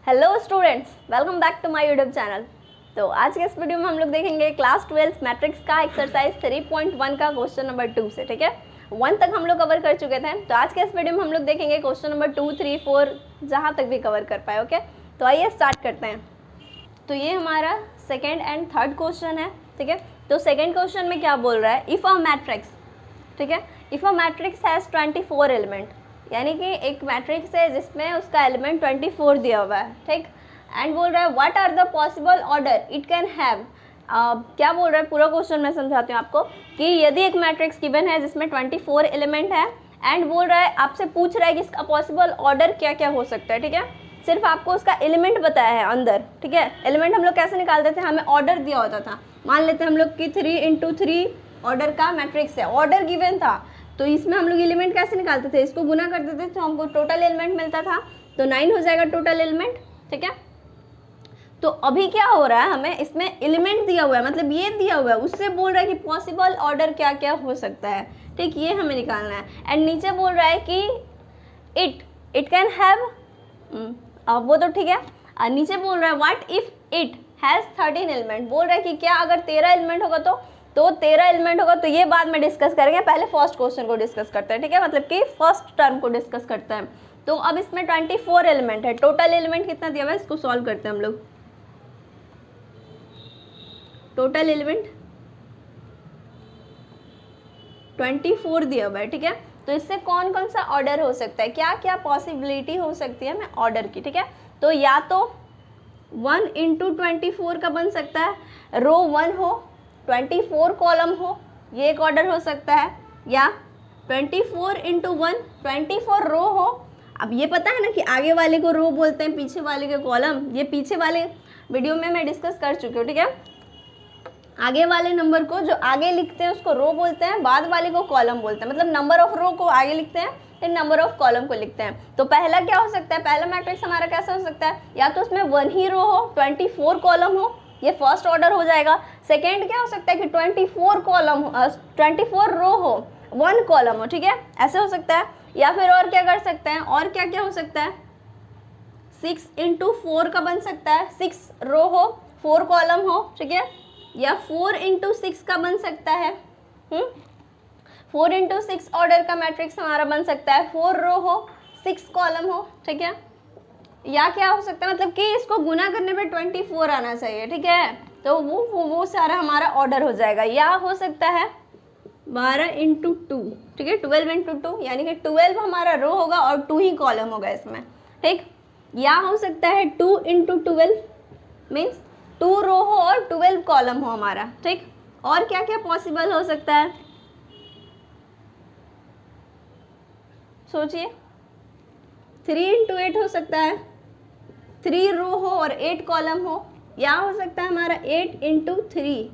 Hello students, welcome back to my YouTube channel. तो आज के इस वीडियो में हम लोग देखेंगे क्लास 12 मैट्रिक्स का एक्सरसाइज 3.1 का क्वेश्चन नंबर 2 से। ठीक है, 1 तक हम लोग कवर कर चुके थे। तो आज के इस वीडियो में हम लोग देखेंगे क्वेश्चन नंबर 2, 3, 4 जहाँ तक भी कवर कर पाए। ओके, तो आइए स्टार्ट करते हैं। तो ये हमारा सेकेंड एंड थर्ड क्वेश्चन है। ठीक है, तो सेकेंड क्वेश्चन में क्या बोल रहा है, इफ़ अ मैट्रिक्स, ठीक है, if a matrix has 24 element, यानी कि एक मैट्रिक्स है जिसमें उसका एलिमेंट 24 दिया हुआ है। ठीक, एंड बोल रहा है what are the possible order it can have. क्या बोल रहा है, पूरा क्वेश्चन मैं समझाती हूँ आपको कि यदि एक मैट्रिक्स गिवन है जिसमें 24 एलिमेंट है एंड बोल रहा है, आपसे पूछ रहा है कि इसका पॉसिबल ऑर्डर क्या क्या हो सकता है। ठीक है, सिर्फ आपको उसका एलिमेंट बताया है अंदर। ठीक है, एलिमेंट हम लोग कैसे निकालते थे, हमें ऑर्डर दिया होता था। मान लेते हैं हम लोग कि 3 × 3 ऑर्डर का मैट्रिक्स है, ऑर्डर गिवन था, तो इसमें हम लोग एलिमेंट कैसे निकालते थे, इसको गुना करते थे तो हमको टोटल एलिमेंट मिलता था, तो 9 हो जाएगा टोटल एलिमेंट। ठीक है, तो अभी क्या हो रहा है, हमें इसमें एलिमेंट दिया हुआ है, मतलब ये दिया हुआ है, उससे बोल रहा है कि पॉसिबल ऑर्डर क्या क्या हो सकता है। ठीक, ये हमें निकालना है। एंड नीचे बोल रहा है कि इट कैन हैव, वो तो ठीक है। नीचे बोल रहा है what if it has 13 element, बोल रहा है कि क्या अगर 13 एलिमेंट होगा तो 13 एलिमेंट होगा, तो ये बाद में डिस्कस करेंगे, पहले फर्स्ट क्वेश्चन को डिस्कस करते हैं। ठीक है, मतलब कि फर्स्ट टर्म को डिस्कस करते हैं। तो अब इसमें 24 एलिमेंट है, टोटल एलिमेंट कितना दिया हुआ है, इसको सॉल्व करते हैं हम लोग। टोटल एलिमेंट 24 दिया हुआ है। ठीक है, तो इससे कौन कौन सा ऑर्डर हो सकता है, क्या क्या पॉसिबिलिटी हो सकती है हमें ऑर्डर की। ठीक है, तो या तो 1 × 24 का बन सकता है, रो 1 हो, 24 कॉलम हो, ये एक ऑर्डर हो सकता है, या 24 × 1 24 रो हो। अब ये पता है ना कि आगे वाले को रो बोलते हैं, पीछे वाले के कॉलम, ये पीछे वाले वीडियो में मैं डिस्कस कर चुकी हूँ। ठीक है, आगे वाले नंबर को जो आगे लिखते हैं उसको रो बोलते हैं, बाद वाले को कॉलम बोलते हैं, मतलब नंबर ऑफ रो को आगे लिखते हैं, फिर नंबर ऑफ कॉलम को लिखते हैं। तो पहला क्या हो सकता है, पहला मैट्रिक्स हमारा कैसा हो सकता है, या तो उसमें 1 ही रो हो, 24 कॉलम हो, ये फर्स्ट ऑर्डर हो जाएगा। सेकेंड क्या हो सकता है कि 24 कॉलम, 24 रो हो, 1 कॉलम हो। ठीक है, ऐसे हो सकता है। या फिर और क्या कर सकते हैं, और क्या क्या हो सकता है, 6 × 4 का बन सकता है, 6 रो हो, 4 कॉलम हो। ठीक है, या 4 × 6 का बन सकता है, 4 × 6 ऑर्डर का मैट्रिक्स हमारा बन सकता है, 4 रो हो, 6 कॉलम हो। ठीक है, या क्या हो सकता है, मतलब कि इसको गुना करने पे 24 आना चाहिए। ठीक है, तो वो सारा हमारा ऑर्डर हो जाएगा। या हो सकता है 12 × 2, ठीक है, 12 × 2, यानी कि 12 हमारा रो होगा और 2 ही कॉलम होगा इसमें। ठीक, या हो सकता है 2 × 12 मीन्स 2 रो हो और 12 कॉलम हो हमारा। ठीक, और क्या क्या पॉसिबल हो सकता है, सोचिए। 3 × 8 हो सकता है, 3 रो हो और 8 कॉलम हो। या हो सकता है हमारा 8 × 3,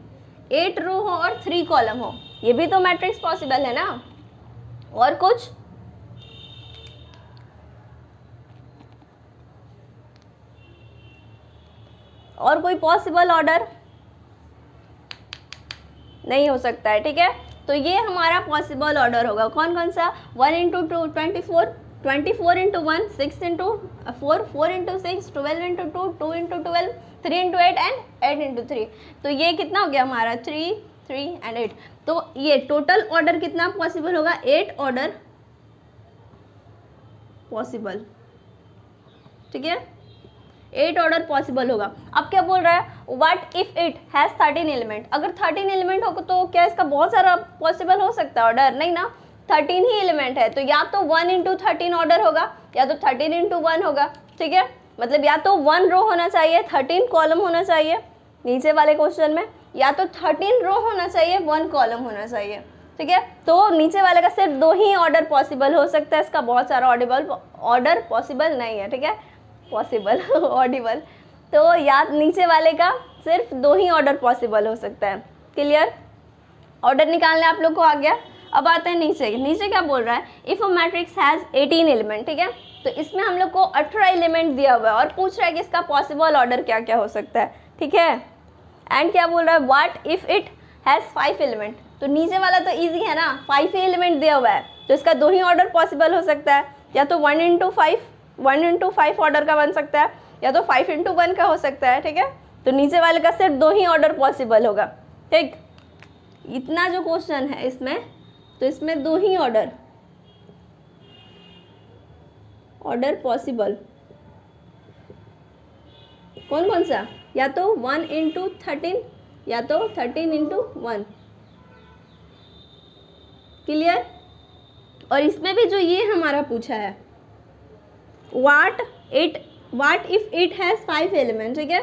8 रो हो और 3 कॉलम हो, ये भी तो मैट्रिक्स पॉसिबल है ना। और कुछ, और कोई पॉसिबल ऑर्डर नहीं हो सकता है। ठीक है, तो ये हमारा पॉसिबल ऑर्डर होगा, कौन कौन सा, 1 × 2 24, 24 × 1 6 × 4, 4 × 6 12 × 2 2 × 12 3 × 8 एंड 8 × 3। तो ये कितना हो गया हमारा, 3 3 एंड 8। तो ये टोटल ऑर्डर कितना पॉसिबल होगा, 8 ऑर्डर पॉसिबल। ठीक है, 8 ऑर्डर पॉसिबल होगा। अब क्या बोल रहा है, what if it has 13 element, अगर 13 एलिमेंट होगा तो क्या इसका बहुत सारा पॉसिबल हो सकता है ऑर्डर, नहीं ना, 13 ही एलिमेंट है, तो या तो 1 × 13 ऑर्डर होगा, या तो 13 × 1 होगा। ठीक है, मतलब या तो 1 रो होना चाहिए, 13 कॉलम होना चाहिए नीचे वाले क्वेश्चन में, या तो 13 रो होना चाहिए, 1 कॉलम होना चाहिए। ठीक है, तो नीचे वाले का सिर्फ 2 ही ऑर्डर पॉसिबल हो सकता है, इसका बहुत सारा ऑर्डर पॉसिबल नहीं है। ठीक है, पॉसिबल ऑडिबल, तो या नीचे वाले का सिर्फ 2 ही ऑर्डर पॉसिबल हो सकता है। क्लियर, ऑर्डर निकालने आप लोग को आ गया। अब आते हैं नीचे, नीचे क्या बोल रहा है, if a matrix has 18 element. ठीक है, तो इसमें हम लोग को 18 एलिमेंट दिया हुआ है और पूछ रहा है कि इसका पॉसिबल ऑर्डर क्या क्या हो सकता है। ठीक है, एंड क्या बोल रहा है, what if it has 5 element, तो नीचे वाला तो ईजी है ना, 5 ही एलिमेंट दिया हुआ है, तो इसका 2 ही ऑर्डर पॉसिबल हो सकता है, या तो 1 × 5 1 × 5 ऑर्डर का बन सकता है, या तो 5 इंटू 1 का हो सकता है, ठीक है। तो नीचे वाले का सिर्फ 2 ही ऑर्डर पॉसिबल होगा, ठीक। इतना जो क्वेश्चन है इसमें, तो इसमें 2 ही ऑर्डर पॉसिबल। कौन कौन सा? या तो 1 इंटू 13 या तो 13 इंटू 1। क्लियर? और इसमें भी जो ये हमारा पूछा है, what if it has 5 element, ठीक है।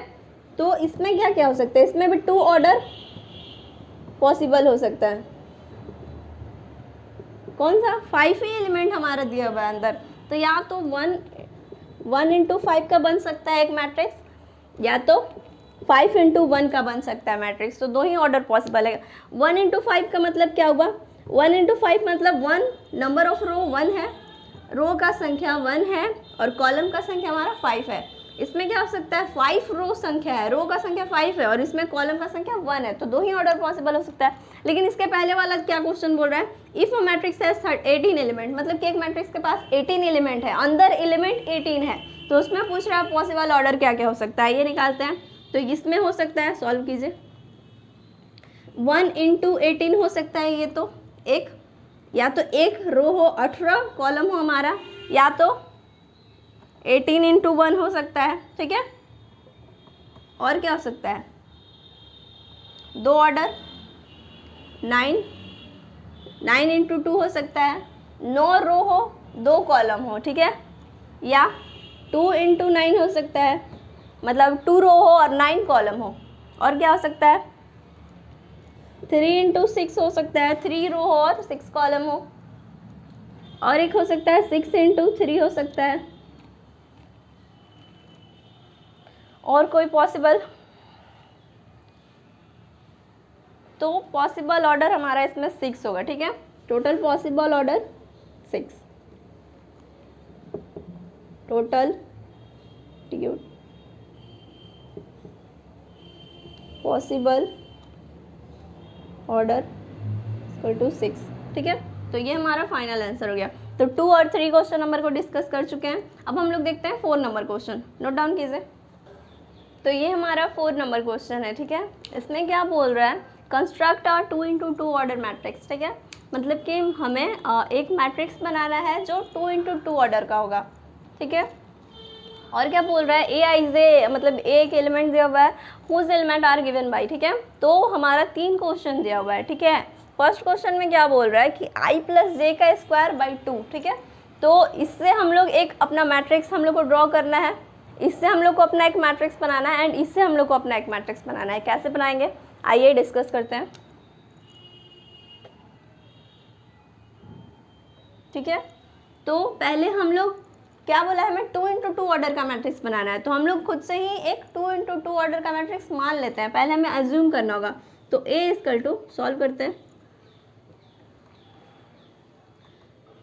तो इसमें क्या क्या हो सकता है? इसमें भी 2 ऑर्डर पॉसिबल हो सकता है। कौन सा? 5 ही एलिमेंट हमारा दिया हुआ है अंदर, तो या तो 1 इंटू 5 का बन सकता है एक मैट्रिक्स, या तो 5 इंटू 1 का बन सकता है मैट्रिक्स। तो 2 ही ऑर्डर पॉसिबल है। 1 इंटू 5 का मतलब क्या हुआ? 1 इंटू 5 मतलब 1, नंबर ऑफ रो 1 है, रो का संख्या 1 है और कॉलम का संख्या हमारा 5 है। इसमें क्या हो सकता है? 5 रो संख्या है, रो का संख्या 5 है और इसमें कॉलम का संख्या 1 है, तो 2 ही ऑर्डर पॉसिबल हो सकता है। लेकिन इसके पहले वाला क्या क्वेश्चन बोल रहा है? If a matrix has 18 element, मतलब कि एक मैट्रिक्स के पास 18 एलिमेंट है, अंदर एलिमेंट 18 है, तो उसमें पूछ रहा है पॉसिबल ऑर्डर क्या क्या हो सकता है, ये निकालते हैं। तो इसमें हो सकता है, सॉल्व कीजिए, 1 इंटू 18 हो सकता है ये, तो एक, या तो एक रो हो 18 कॉलम हो हमारा, या तो 18 इंटू 1 हो सकता है, ठीक है। और क्या हो सकता है? 2 ऑर्डर 9 इंटू 2 हो सकता है, 9 रो हो 2 कॉलम हो, ठीक है। या 2 इंटू 9 हो सकता है, मतलब 2 रो हो और 9 कॉलम हो। और क्या हो सकता है? 3 इंटू 6 हो सकता है, 3 रो हो और 6 कॉलम हो। और एक हो सकता है 6 इंटू 3 हो सकता है। और कोई पॉसिबल? तो पॉसिबल ऑर्डर हमारा इसमें 6 होगा, ठीक है। Total possible order 6, total possible order equal to 6, ठीक है। तो ये हमारा फाइनल आंसर हो गया। तो 2 और 3 क्वेश्चन नंबर को डिस्कस कर चुके हैं। अब हम लोग देखते हैं 4 नंबर क्वेश्चन, नोट डाउन कीजिए। तो ये हमारा 4 नंबर क्वेश्चन है, ठीक है। इसमें क्या बोल रहा है? Construct a 2 into 2 order matrix, ठीक है। मतलब कि हमें एक मैट्रिक्स बनाना है जो 2 इंटू 2 ऑर्डर का होगा, ठीक है। और क्या बोल रहा है? ए आई जे, मतलब एक एलिमेंट दिया हुआ है, whose element are given by, ठीक है। तो हमारा 3 क्वेश्चन दिया हुआ है, ठीक है। फर्स्ट क्वेश्चन में क्या बोल रहा है कि आई प्लस जे का स्क्वायर बाई 2, ठीक है। तो इससे हम लोग एक अपना मैट्रिक्स हम लोग को ड्रॉ करना है, इससे हम लोग को अपना एक मैट्रिक्स बनाना है एंड इससे हम लोग को अपना एक मैट्रिक्स बनाना है। कैसे बनाएंगे आइए डिस्कस करते हैं, ठीक है। तो पहले हम लोग क्या बोला है? हमें 2 इंटू 2 ऑर्डर का मैट्रिक्स बनाना है, तो हम लोग खुद से ही एक 2 इंटू 2 ऑर्डर का मैट्रिक्स मान लेते हैं। पहले हमें अज्यूम करना होगा, तो ए इक्वल टू, सॉल्व करते हैं,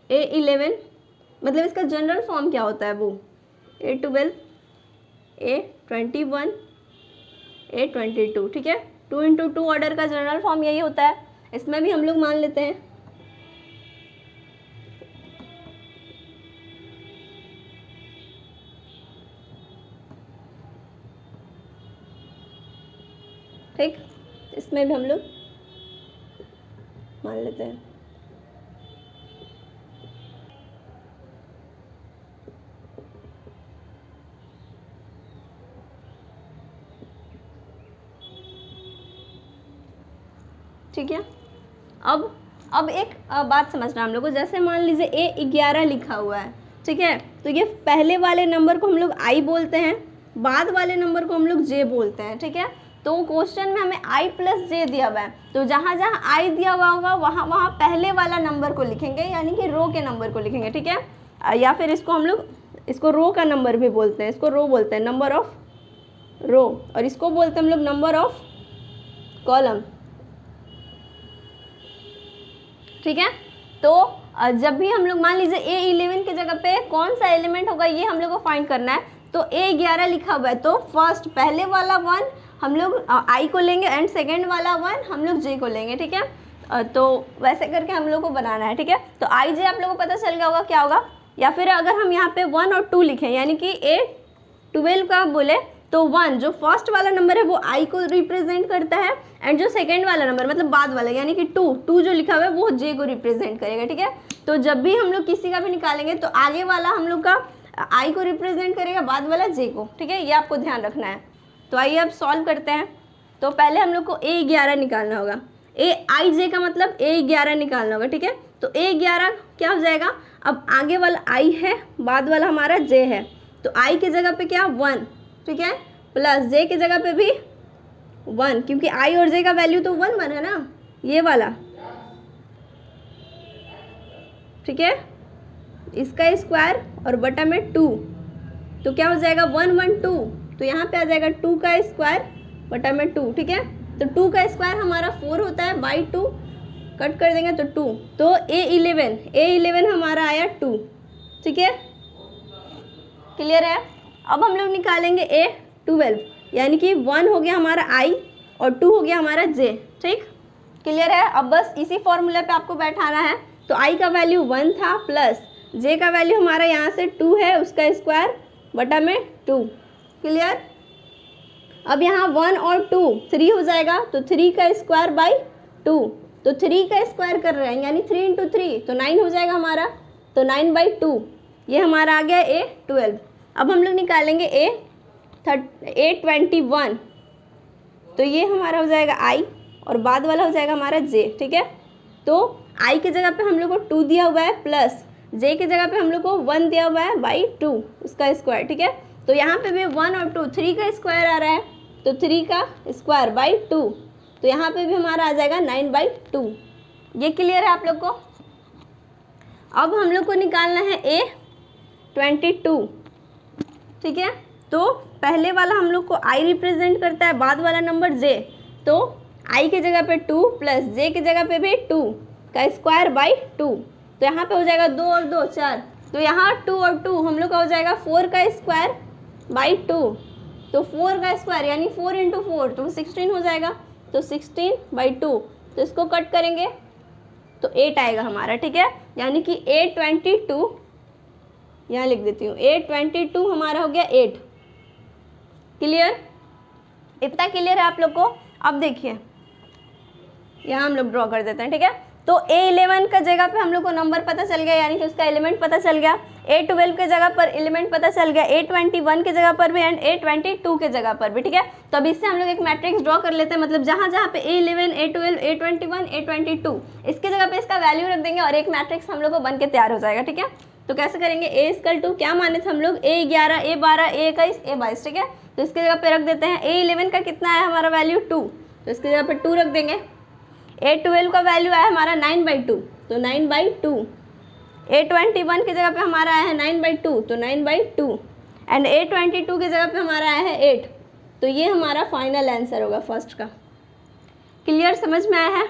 A11, मतलब इसका जनरल फॉर्म क्या होता है? वो A12, A21, A22, ठीक है। 2 इंटू 2 ऑर्डर का जनरल फॉर्म यही होता है। इसमें भी हम लोग मान लेते हैं, ठीक। इसमें भी हम लोग मान लेते हैं, ठीक है। अब एक बात समझना हम लोग को, जैसे मान लीजिए A11 लिखा हुआ है, ठीक है। तो ये पहले वाले नंबर को हम लोग I बोलते हैं, बाद वाले नंबर को हम लोग J बोलते हैं, ठीक है। तो क्वेश्चन में हमें I प्लस J दिया हुआ है, तो जहाँ जहाँ I दिया हुआ होगा वहाँ पहले वाला नंबर को लिखेंगे, यानी कि रो के नंबर को लिखेंगे, ठीक है। या फिर इसको हम लोग, इसको रो का नंबर भी बोलते हैं, इसको रो बोलते हैं, नंबर ऑफ रो, और इसको बोलते हैं हम लोग नंबर ऑफ कॉलम, ठीक है। तो जब भी हम लोग मान लीजिए A11 की जगह पे कौन सा एलिमेंट होगा ये हम लोग को फाइंड करना है। तो A11 लिखा हुआ है, तो फर्स्ट पहले वाला 1 हम लोग I को लेंगे एंड सेकेंड वाला 1 हम लोग J को लेंगे, ठीक है। तो वैसे करके हम लोग को बनाना है, ठीक है। तो I J आप लोगों को पता चल गया होगा क्या होगा। या फिर अगर हम यहाँ पे 1 और 2 लिखें, यानी कि 12 का बोले तो 1 जो फर्स्ट वाला नंबर है वो i को रिप्रेजेंट करता है, एंड जो सेकेंड वाला नंबर मतलब बाद वाला यानी कि 2 जो लिखा हुआ है वो j को रिप्रेजेंट करेगा, ठीक है। तो जब भी हम लोग किसी का भी निकालेंगे तो आगे वाला हम लोग का i को रिप्रेजेंट करेगा, बाद वाला j को, ठीक है, ये आपको ध्यान रखना है। तो आइए अब सॉल्व करते हैं। तो पहले हम लोग को a11 निकालना होगा, aij का मतलब a11 निकालना होगा, ठीक है। तो a11 क्या हो जाएगा, अब आगे वाला i है, बाद वाला हमारा j है, तो i की जगह पे क्या 1, ठीक है, प्लस j की जगह पे भी 1, क्योंकि i और j का वैल्यू तो 1 1 है ना, ये वाला, ठीक है, इसका स्क्वायर और बटा में 2, तो क्या हो जाएगा 1 1 2, तो यहाँ पे आ जाएगा 2 का स्क्वायर बटा में 2, ठीक है। तो 2 का स्क्वायर हमारा 4 होता है, बाई 2 कट कर देंगे तो 2, तो a11 हमारा आया 2, ठीक है, क्लियर है। अब हम लोग निकालेंगे a12, यानी कि 1 हो गया हमारा i और 2 हो गया हमारा j, ठीक, क्लियर है। अब बस इसी फॉर्मूले पे आपको बैठाना है। तो i का वैल्यू 1 था, प्लस j का वैल्यू हमारा यहाँ से 2 है, उसका स्क्वायर बटा में 2, क्लियर। अब यहाँ 1 और 2 3 हो जाएगा, तो 3 का स्क्वायर बाई 2, तो 3 का स्क्वायर कर रहे हैं यानी 3 इंटू 3 तो 9 हो जाएगा हमारा, तो 9 बाई 2, ये हमारा आ गया a12। अब हम लोग निकालेंगे a21, तो ये हमारा हो जाएगा i और बाद वाला हो जाएगा हमारा j, ठीक है। तो i की जगह पे हम लोग को 2 दिया हुआ है, प्लस j की जगह पे हम लोग को 1 दिया हुआ है बाई 2, उसका स्क्वायर, ठीक है। तो यहाँ पे भी 1 और 2 3 का स्क्वायर आ रहा है, तो 3 का स्क्वायर बाई 2, तो यहाँ पे भी हमारा आ जाएगा 9 बाई 2, ये क्लियर है आप लोग को। अब हम लोग को निकालना है a22, ठीक है। तो पहले वाला हम लोग को i रिप्रेजेंट करता है, बाद वाला नंबर j, तो i की जगह पे 2 प्लस j की जगह पे भी 2 का स्क्वायर बाई 2, तो यहाँ पे हो जाएगा 2 और 2 4, तो यहाँ 2 और 2 हम लोग का हो जाएगा 4 का स्क्वायर बाई 2, तो 4 का स्क्वायर यानी 4 इंटू 4 तो 16 हो जाएगा, तो 16 बाई 2, तो इसको कट करेंगे तो 8 आएगा हमारा, ठीक है। यानी कि a22 यहाँ लिख देती हूँ, a22 हमारा हो गया 8, क्लियर, इतना क्लियर है आप लोग को। अब देखिए यहाँ हम लोग ड्रॉ कर देते हैं, ठीक है। तो a11 का जगह पे हम लोग को नंबर पता चल गया, यानी कि उसका एलिमेंट पता चल गया, a12 के जगह पर एलिमेंट पता चल गया, a21 के जगह पर भी एंड a22 के जगह पर भी, ठीक है। तो अब इससे हम लोग एक मैट्रिक्स ड्रॉ कर लेते हैं, मतलब जहाँ जहाँ पे a11 a12 a21 a22 इसके जगह पे इसका वैल्यू रख देंगे और एक मैट्रिक्स हम लोग को बन के तैयार हो जाएगा, ठीक है। तो कैसे करेंगे, a इक्वल टू क्या माने थे हम लोग, a11 a12 a21 a22, ठीक है। तो इसके जगह पे रख देते हैं a11 का कितना है हमारा वैल्यू 2, तो इसकी जगह पे 2 रख देंगे। a12 का वैल्यू आया हमारा 9 बाई 2, तो 9 बाई 2, a21 की जगह पे हमारा आया है 9 बाई 2, तो 9 बाई 2, एंड a22 की जगह पे हमारा आया है 8, तो ये हमारा फाइनल आंसर होगा फर्स्ट का। क्लियर, समझ में आया है,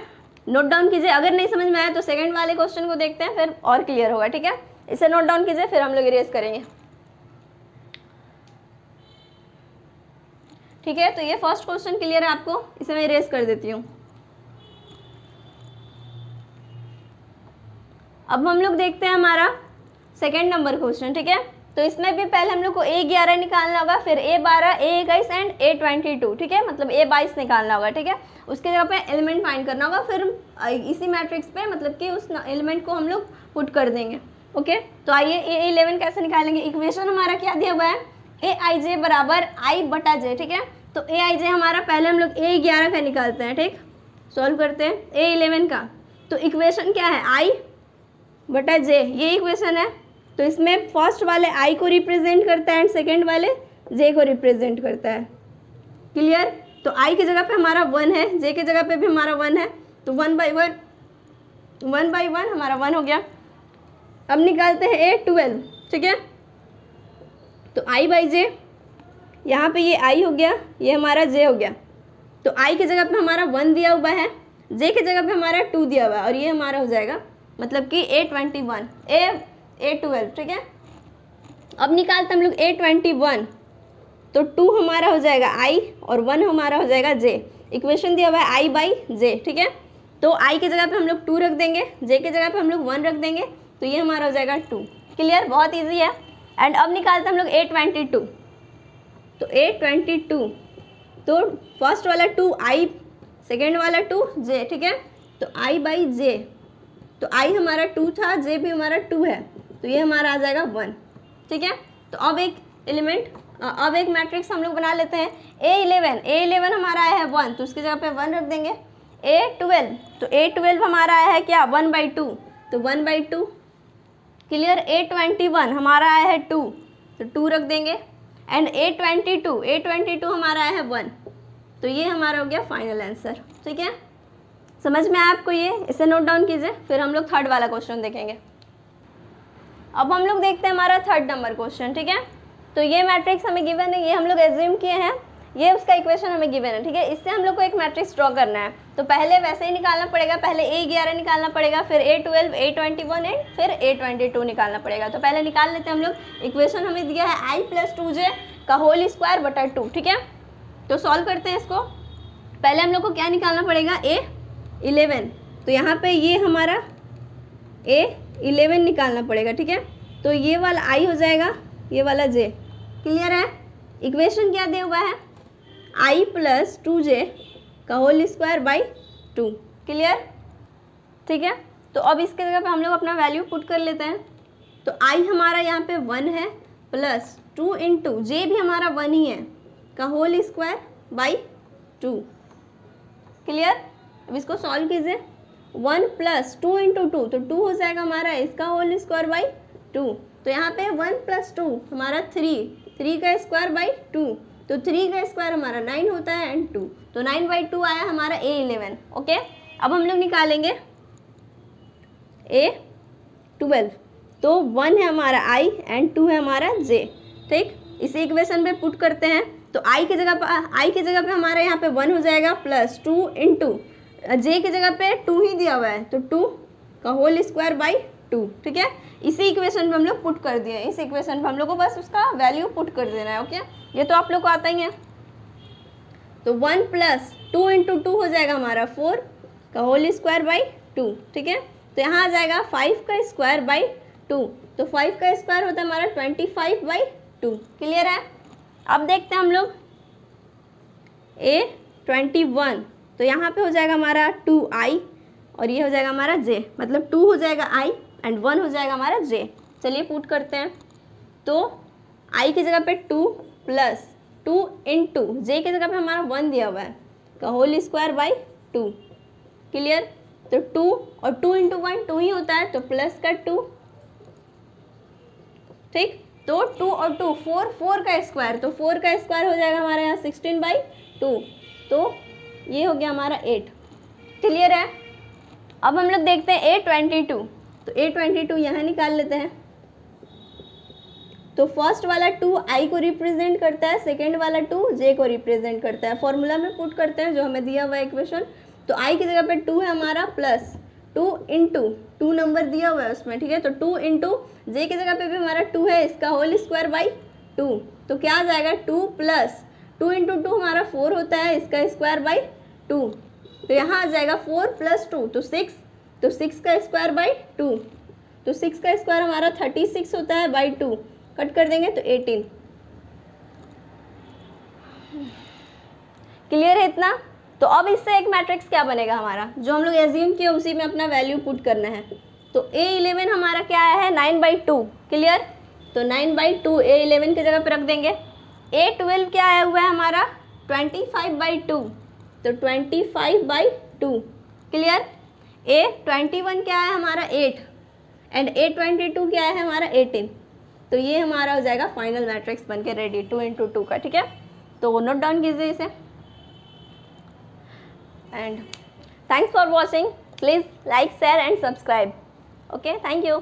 नोट डाउन कीजिए। अगर नहीं समझ में आया तो सेकंड वाले क्वेश्चन को देखते हैं, फिर और क्लियर होगा, ठीक है। इसे नोट डाउन कीजिए, फिर हम लोग इरेज करेंगे, ठीक है। तो ये फर्स्ट क्वेश्चन क्लियर है आपको, इसे मैं इरेज कर देती हूँ। अब हम लोग देखते हैं हमारा सेकेंड नंबर क्वेश्चन, ठीक है। तो इसमें भी पहले हम लोग को a11 निकालना होगा, फिर a12 a21 एंड a22, ठीक है, मतलब a22 निकालना होगा, ठीक है। उसके जगह पे एलिमेंट फाइंड करना होगा, फिर इसी मैट्रिक्स पे मतलब कि उस एलिमेंट को हम लोग पुट कर देंगे, ओके। तो आइए a11 कैसे निकालेंगे, इक्वेशन हमारा क्या दिया हुआ है, aij बराबर i बटा j, ठीक है। तो aij हमारा पहले हम लोग a11 का निकालते हैं, ठीक, सॉल्व करते हैं a11 का। तो इक्वेशन क्या है, i बटा j, ये इक्वेशन है। तो इसमें फर्स्ट वाले i को रिप्रेजेंट करता है एंड सेकेंड वाले j को रिप्रेजेंट करता है, क्लियर। तो i की जगह पे हमारा 1 है, j की जगह पे भी हमारा 1 है, तो 1 बाई 1 हमारा 1 हो गया। अब निकालते हैं a12, ठीक है। तो i बाई j, यहाँ पे ये i हो गया, ये हमारा j हो गया। तो i की जगह पे हमारा 1 दिया हुआ है, j की जगह पे हमारा 2 दिया हुआ है, और ये हमारा हो जाएगा मतलब कि a21 a12, ठीक है। अब निकालते हम लोग a21, तो 2 हमारा हो जाएगा i और 1 हमारा हो जाएगा j। इक्वेशन दिया हुआ है i बाई j, ठीक है। तो i की जगह पे हम लोग 2 रख देंगे, j की जगह पे हम लोग 1 रख देंगे, तो ये हमारा हो जाएगा 2, क्लियर, बहुत ईजी है। एंड अब निकालते हम लोग a22, तो A22, तो फर्स्ट वाला 2 I, सेकेंड वाला 2 J, ठीक है। तो I बाई J, तो I हमारा 2 था, J भी हमारा 2 है, तो ये हमारा आ जाएगा 1, ठीक है। तो अब एक मैट्रिक्स हम लोग बना लेते हैं। A11 हमारा आया है 1, तो उसकी जगह पे 1 रख देंगे। A12, तो A12 हमारा आया है क्या 1/2, तो 1/2, क्लियर। A21 हमारा आया है 2, तो 2 रख देंगे। एंड A22 हमारा आया है 1, तो ये हमारा हो गया फाइनल आंसर, ठीक है। समझ में आया आपको ये, इसे नोट डाउन कीजिए। फिर हम लोग थर्ड वाला क्वेश्चन देखेंगे। अब हम लोग देखते हैं हमारा थर्ड नंबर क्वेश्चन, ठीक है। तो ये मैट्रिक्स हमें गिवन है, ये हम लोग एज्यूम किए हैं, ये उसका इक्वेशन हमें गिवन है, ठीक है। इससे हम लोग को एक मैट्रिक्स ड्रॉ करना है, तो पहले वैसे ही निकालना पड़ेगा, पहले A11 निकालना पड़ेगा, फिर A12, A21 एंड फिर A22 निकालना पड़ेगा। तो पहले निकाल लेते हैं हम लोग। इक्वेशन हमें दिया है I + 2J का होल स्क्वायर बटा 2, ठीक है। तो सॉल्व करते हैं इसको। पहले हम लोग को क्या निकालना पड़ेगा, A11, तो यहाँ पे ये हमारा A11 निकालना पड़ेगा, ठीक है। तो ये वाला I हो जाएगा, ये वाला J, क्लियर है। इक्वेशन क्या दिया हुआ है, I + 2J का होल स्क्वायर बाई 2, क्लियर, ठीक है। तो अब इसके जगह पे हम लोग अपना वैल्यू पुट कर लेते हैं। तो I हमारा यहाँ पे 1 है, प्लस 2 इंटू J भी हमारा 1 ही है, का होल स्क्वायर बाई 2, क्लियर। अब इसको सॉल्व कीजिए। 1 + 2 इंटू 2, तो 2 हो जाएगा हमारा इसका होल स्क्वायर बाई 2। तो यहाँ पे 1 + 2 हमारा 3 का स्क्वायर बाई 2, तो 3 का स्क्वायर हमारा 9 होता है एंड 2, तो 9/2 आया हमारा A11, ओके। अब हम लोग निकालेंगे A12, तो 1 है हमारा I एंड 2 है हमारा J, ठीक। इसी इक्वेशन पे पुट करते हैं। तो I की जगह पे हमारे यहाँ पे 1 हो जाएगा, प्लस 2 इंटू J की जगह पे 2 ही दिया हुआ है, तो 2 का होल स्क्वायर बाई 2, ठीक है। इसी इक्वेशन पे हम लोग पुट कर दिए। इस इक्वेशन पे हम लोग को बस उसका वैल्यू पुट कर देना है, ओके। ये तो आप लोग को आता ही है। तो 1 + 2 इंटू 2 हो जाएगा हमारा 4 का होल स्क्वायर बाई 2, ठीक है। तो यहाँ आ जाएगा 5 का स्क्वायर बाई 2, तो 5 का स्क्वायर होता है हमारा 25/2, क्लियर है। अब देखते हैं हम लोग A21, तो यहाँ पे हो जाएगा हमारा 2I और ये हो जाएगा हमारा J, मतलब 2 हो जाएगा I एंड 1 हो जाएगा हमारा J। चलिए पुट करते हैं। तो I की जगह पे 2 प्लस 2 इंटू J की जगह पे हमारा 1 दिया हुआ है, का होल स्क्वायर बाई 2, क्लियर। तो 2 और 2 इंटू 1 2 ही होता है, तो प्लस का 2, ठीक। तो 2 और 2 4 का स्क्वायर, तो 4 का स्क्वायर हो जाएगा हमारे यहाँ 16/2, तो ये हो गया हमारा 8, क्लियर है। अब हम लोग देखते हैं A22, तो A22 यहाँ निकाल लेते हैं। तो फर्स्ट वाला 2 I को रिप्रेजेंट करता है, सेकेंड वाला 2 J को रिप्रेजेंट करता है। फॉर्मूला में पुट करते हैं जो हमें दिया हुआ है इक्वेशन। तो I की जगह पे 2 है हमारा, प्लस 2 इंटू 2 नंबर दिया हुआ है उसमें, ठीक है। तो 2 इंटू J की जगह पे भी हमारा 2 है, इसका होल स्क्वायर बाई 2, तो क्या आ जाएगा 2 प्लस 2 इंटू 2 हमारा 4 होता है, इसका स्क्वायर बाई 2, तो यहाँ आ जाएगा 4 + 2, तो 6, तो 6 का स्क्वायर बाई 2, तो 6 का स्क्वायर हमारा 36 होता है बाई 2, कट कर देंगे तो 18, क्लियर है इतना। तो अब इससे एक मैट्रिक्स क्या बनेगा हमारा, जो हम लोग एज्यूम किए उसी में अपना वैल्यू पुट करना है। तो A11 हमारा क्या आया है 9/2, क्लियर। तो 9/2 A11 की जगह पे रख देंगे। A12 क्या आया हुआ है हमारा 25/2, तो 25/2, क्लियर। A21 क्या है हमारा 8 एंड A22 क्या है हमारा 18, तो ये हमारा हो जाएगा फाइनल मैट्रिक्स बनके रेडी 2 इंटू 2 का, ठीक है। तो नोट डाउन कीजिए इसे। And thanks for watching, please like share and subscribe, okay, thank you.